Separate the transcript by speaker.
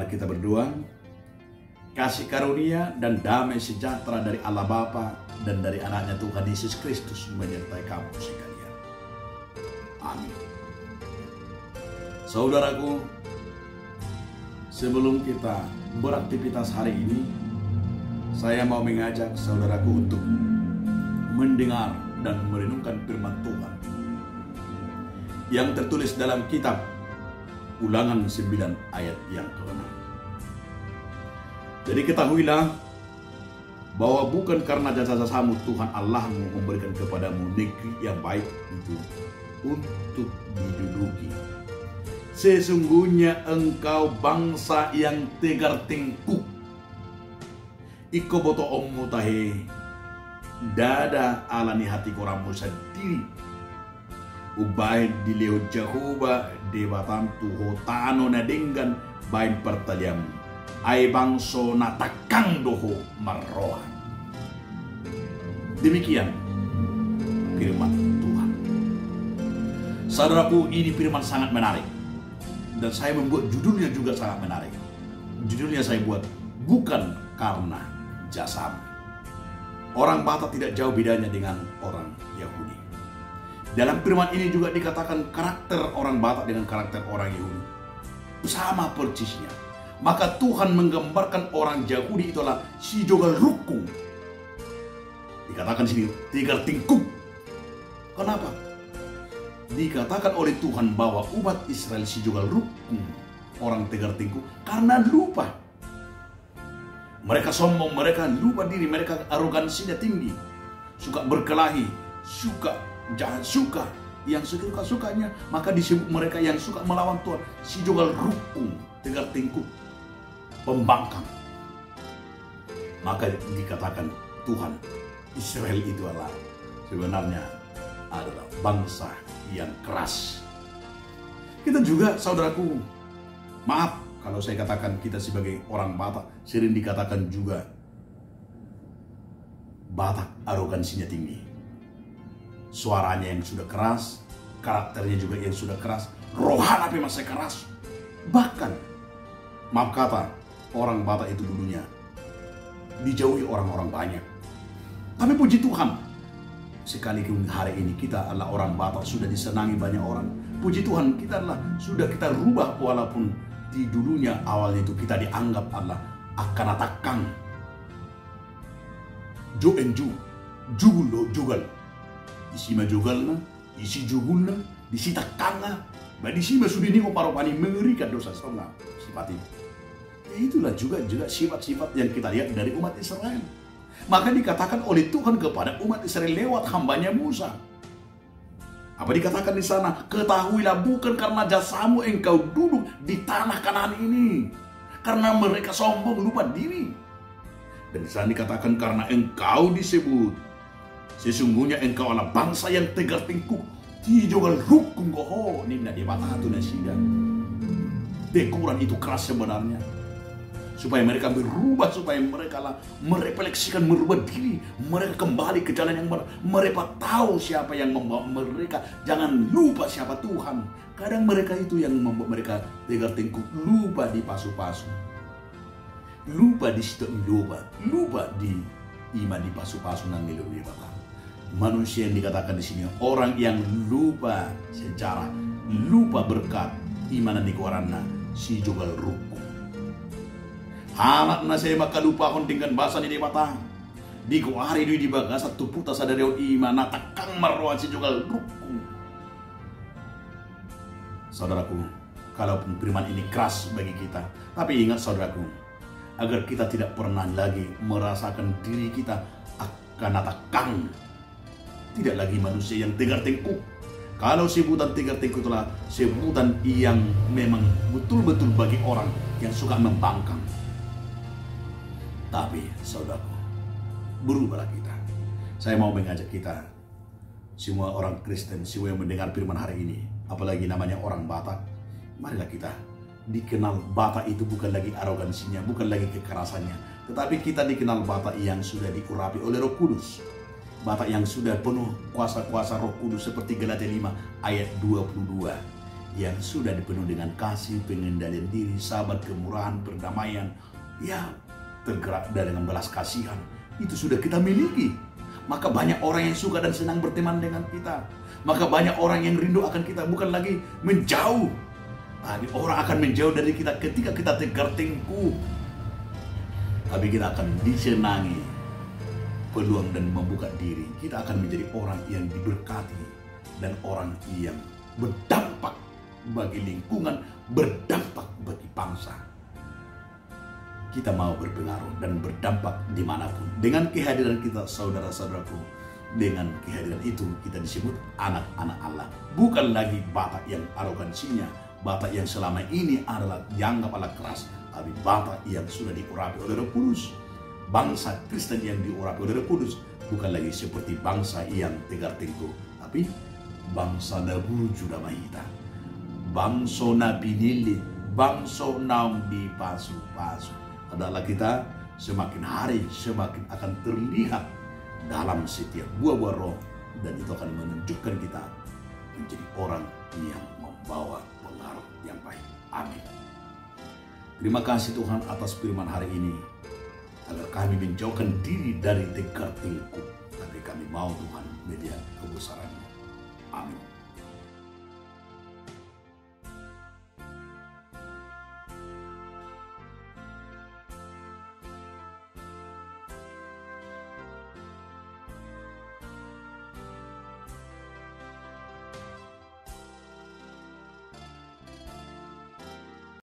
Speaker 1: Mari kita berdoa. Kasih karunia dan damai sejahtera dari Allah Bapa dan dari anaknya Tuhan Yesus Kristus menyertai kamu sekalian. Amin. Saudaraku, sebelum kita beraktivitas hari ini, saya mau mengajak saudaraku untuk mendengar dan merenungkan firman Tuhan yang tertulis dalam kitab Ulangan 9 ayat yang ke-6. Jadi ketahuilah bahwa bukan karena jasa-jasamu Tuhan Allahmu memberikan kepadamu negeri yang baik itu untuk diduduki. Sesungguhnya engkau bangsa yang tegar tengkuk. Iko boto ommu tahe dada alani hati koramu sendiri. Ubai di leo Jehovah dewatam tuho tano na dengan bain pertaliamu. Ai bangso na takang doho marroa. Demikian firman Tuhan. Saudaraku, ini firman sangat menarik. Dan saya membuat judulnya juga sangat menarik. Judulnya saya buat bukan karena jasamu. Orang Batak tidak jauh bedanya dengan orang Yahudi. Dalam firman ini juga dikatakan karakter orang Batak dengan karakter orang Yahudi sama persisnya. Maka Tuhan menggambarkan orang Yahudi itulah si jogal rukung. Dikatakan sini tegar tingkuk. Kenapa? Dikatakan oleh Tuhan bahwa umat Israel si jogal rukung, orang tegar tingkuk, karena lupa. Mereka sombong, mereka lupa diri, mereka arogansinya tinggi, suka berkelahi, jangan suka yang suka-sukanya, maka disebut mereka yang suka melawan Tuhan si jogal rukung, tegar tingkuk, pembangkang. Maka dikatakan Tuhan Israel itu adalah sebenarnya adalah bangsa yang keras. Kita juga, saudaraku, maaf kalau saya katakan kita sebagai orang Batak sering dikatakan juga Batak arogansinya tinggi. Suaranya yang sudah keras, karakternya juga yang sudah keras, rohana masih keras. Bahkan, maaf kata, orang Batak itu dulunya dijauhi orang-orang banyak. Tapi puji Tuhan, sekalipun hari ini kita adalah orang Batak sudah disenangi banyak orang. Puji Tuhan, kita kita rubah walaupun di dulunya awalnya itu kita dianggap adalah akan atakang. Jo enju, jugulo jugal. Isi majugalna, isi jugulna, isi takanga. Badisi sudah ini paropani mengerikan dosa sama sifat itu. Itulah juga sifat-sifat yang kita lihat dari umat Israel. Maka dikatakan oleh Tuhan kepada umat Israel lewat hambanya Musa. Apa dikatakan di sana? Ketahuilah bukan karena jasamu engkau duduk di tanah Kanaan ini, karena mereka sombong lupa diri. Dan di sana dikatakan karena engkau disebut, sesungguhnya engkau adalah bangsa yang tegar tengkuk, tijogal rukung goho, nimna di batatu na sidang. Dekuran itu keras sebenarnya. Supaya mereka berubah, supaya mereka merefleksikan, merubah diri, mereka kembali ke jalan yang benar. Mereka tahu siapa yang membawa mereka, jangan lupa siapa Tuhan. Kadang mereka itu yang membuat mereka tegar tengkuk, lupa di pasu-pasu, lupa di situ lupa di iman di pasu-pasu nang nilai batang. Manusia yang dikatakan di sini orang yang lupa sejarah, lupa berkat, imanan di koranna si jugal ruku. Anak na saya maka lupa kon dengan bahasa ni batang. Di kuari di bagasa tuputa sadari iman natakang marwan si jugal ruku. Saudaraku, kalaupun firman ini keras bagi kita, tapi ingat saudaraku, agar kita tidak pernah lagi merasakan diri kita akan natakang. Tidak lagi manusia yang tegar tengkuk. Kalau sebutan tegar tengkuk itulah sebutan yang memang betul-betul bagi orang yang suka membangkang. Tapi saudaraku, berubahlah kita. Saya mau mengajak kita, semua orang Kristen, semua yang mendengar firman hari ini, apalagi namanya orang Batak, marilah kita dikenal Batak itu bukan lagi arogansinya, bukan lagi kekerasannya, tetapi kita dikenal Batak yang sudah diurapi oleh Roh Kudus. Batak yang sudah penuh kuasa-kuasa Roh Kudus seperti Galatia 5 ayat 22. yang sudah dipenuhi dengan kasih, pengendalian diri, sabar, kemurahan, perdamaian, ya tergerak dengan belas kasihan, itu sudah kita miliki. Maka banyak orang yang suka dan senang berteman dengan kita. Maka banyak orang yang rindu akan kita, bukan lagi menjauh. Tapi orang akan menjauh dari kita ketika kita tegar tengkuk. Tapi kita akan disenangi peluang dan membuka diri. Kita akan menjadi orang yang diberkati dan orang yang berdampak bagi lingkungan, berdampak bagi bangsa. Kita mau berpengaruh dan berdampak dimanapun. Dengan kehadiran kita, saudara-saudaraku, dengan kehadiran itu kita disebut anak-anak Allah. Bukan lagi Batak yang arogansinya, Batak yang selama ini adalah dianggap Allah keras, tapi Batak yang sudah diurapi oleh Roh Kudus. Bangsa Kristen yang diurapi oleh Roh Kudus bukan lagi seperti bangsa yang tegar tengkuk, tapi bangsa Nabu Judamahita, bangsa Nabi Nilit, bangsa Naum di Pasu-Pasu. Adalah kita semakin hari semakin akan terlihat dalam setiap buah-buah roh, dan itu akan menunjukkan kita menjadi orang yang membawa pengaruh yang baik. Amin. Terima kasih Tuhan atas firman hari ini, agar kami menjauhkan diri dari tegar tengkuk, tapi kami mau Tuhan melihat kebesaran-Mu. Amin.